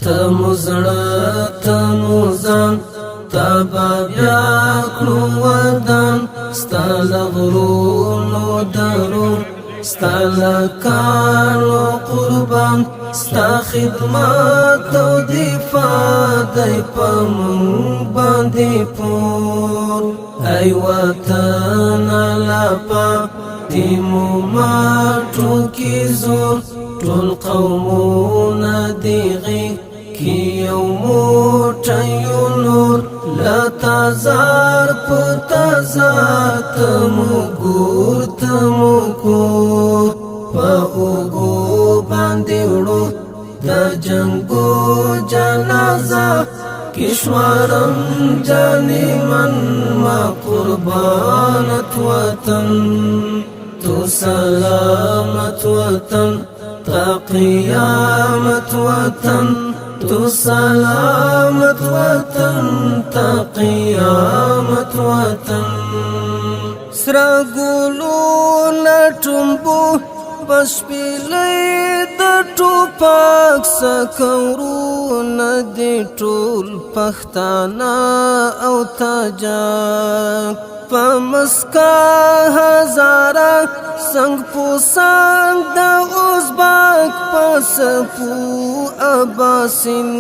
تمزړه تموزان تبا بیا کړو ودان ستل غرونو درو ستل کانو قربان ستا خدمت او دفاع دی پمون باندې پور ای وطن لپا تیمو ماتو کی زور ټول قومونه دیغي کی یو موټیو نور لتازار پتازار تمو ګور تمو کور په اوګو باندې وړو د جنگو جنازه کشورم جانی من ما قربانت وطن تو سلامت وطن تا قیامت وطن تو سلامت وطن تا قیامت وطن سرا ګلو لټمبو بس پیلې د ټوپک سکورو ندی ټول پښتانه او تاجک پمسکا هزارا سنگ پو سنگ دا ازباک پسپو اباسین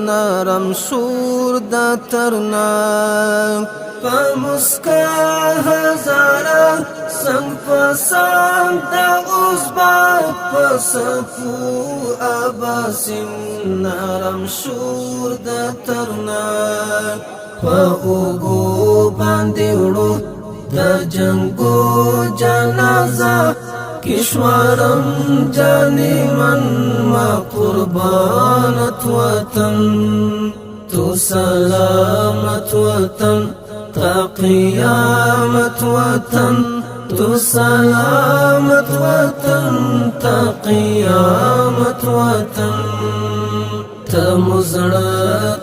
نرم شور دا ترناک پمسکا هزارا سنگ پو سنگ دا ازباک پسپو اباسین نرم شور دا ترناک په اوګو باندې وړو د جنگو جنازه کشورم جانی من ما قربانت وطن تو سلامت وطن تا قیامت وطن تو سلامت وطن تا قیامت وطن تمزړه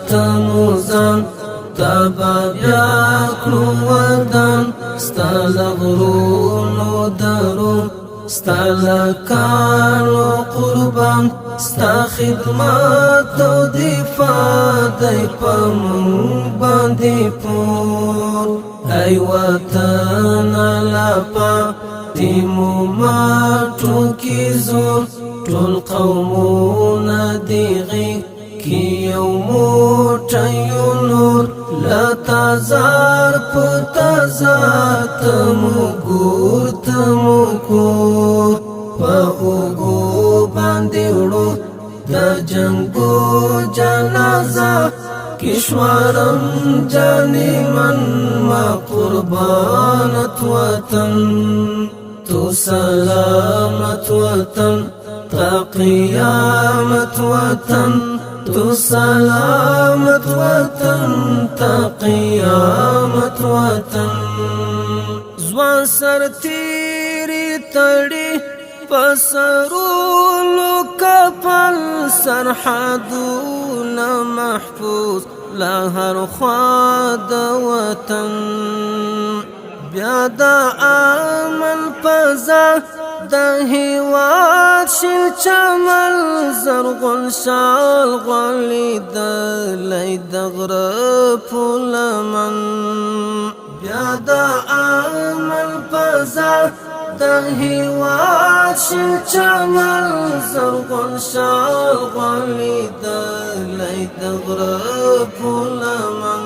تموزان تبا بیا کړو ودان ستل غرونو درو ستل کانو قربان ستا خدمت او دفاع دی پمون باندې پور ای وطن لپا تیمو ماتو کی زور ټول قومونه دیغي کی یو موټیو نور لتازار پتازار تمو ګور تمو کور په اوګو باندې وړو د جنگو جنازه کشورم جانی من ما قربانت وطن تو سلامت وطن تا قیامت وطن تو سلامت وطن تا قیامت وطن زوان سر تیری تڑی پسرولو کپل سرحدون محفوظ لهر خواد وطن بیادا آمن پزا د هیواد شین چمل زرغون شال غلی د لید غره پولمن بیا د امن پزا د هیواد شین چمل زرغون شال غلی د لید غره پولمن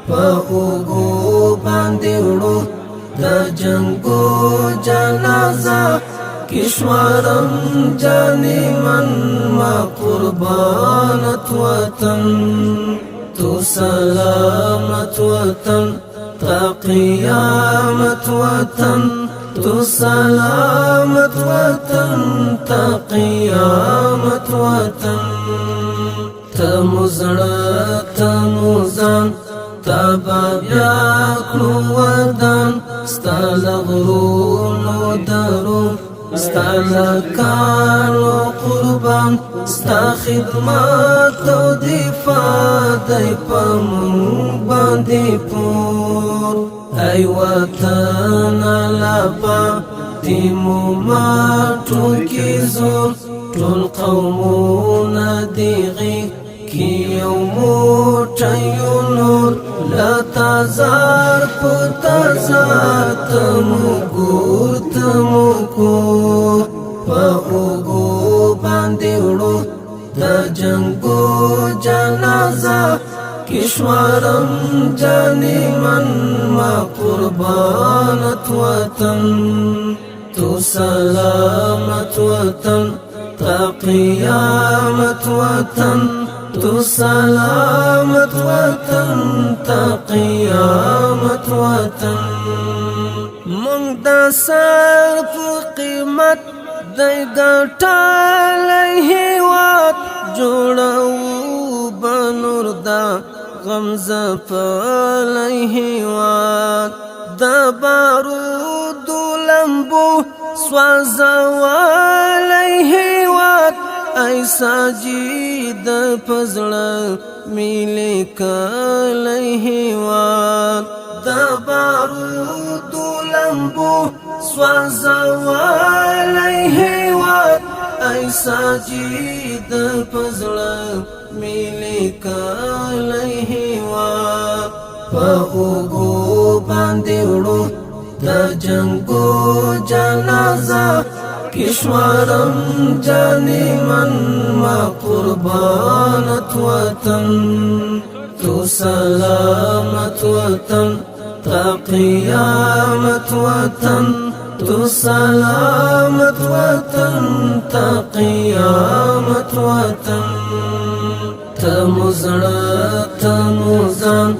په اوګو باندې وړو د جنگو جنازه کشورم جانی من ما قربانت وطن تو سلامت وطن تا قیامت وطن تو سلامت وطن تا قیامت وطن تمزړه تموزان تبا بیا کړو ودان ستل غرونو درو ستل کانو قربان ستا خدمت او دفاع دی پمون باندې پور ای وطن لپا تیمو ماتو کی زور ټول قومونه دیغی کی یو موٹیو نور لتازار پتازار تمو گور تمو کور پا اوگو باندیوڑو دا جنگو جنازہ کشورم جانی من ما قربانت وطن تو سلامت وطن تا قیامت وطن تو سلامت وطن تا قیامت وطن منگ دا سر پو قیمت دی گٹالی ہیوات جوڑاو بنور دا غمز پالی ہیوات دا بارود لمبو سوازوالی ہیوات ایسا جید پزڑا میلے کالی ہیوات دا بارود لمبو سوازوالی ہیوات ایسا جید پزڑا میلے کالی ہیوات پا اوگو باندیوڑو دا جنگو جنازہ کشورم جانی من ما قربانت وطن تو سلامت وطن تا قیامت وطن تو سلامت وطن تا قیامت وطن تمزڑا تمزان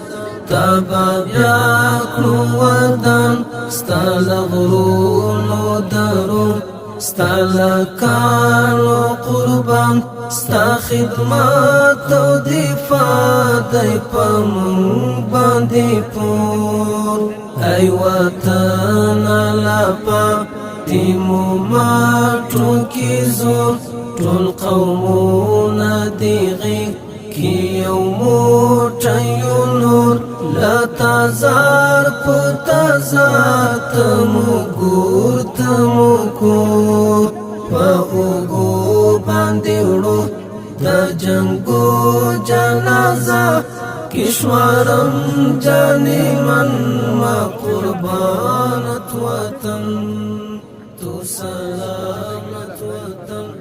تابا بیاکلو ودان ستال غرونو درون ستال کانو قربان ستا خدمات و دفاع دی پا من باندی پور ای وطن لپا تیمو ماتو کی زور ټول قومونا دیغی کی یو موٹیو نور لتازار پتازار تمو گور تمو کور پا اوگو باندیوڑو دا جنگو جنازہ کشورم جانی من ما قربانت وطن تو سلامت وطن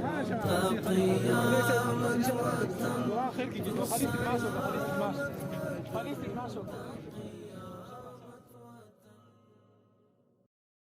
تا قیامت وطن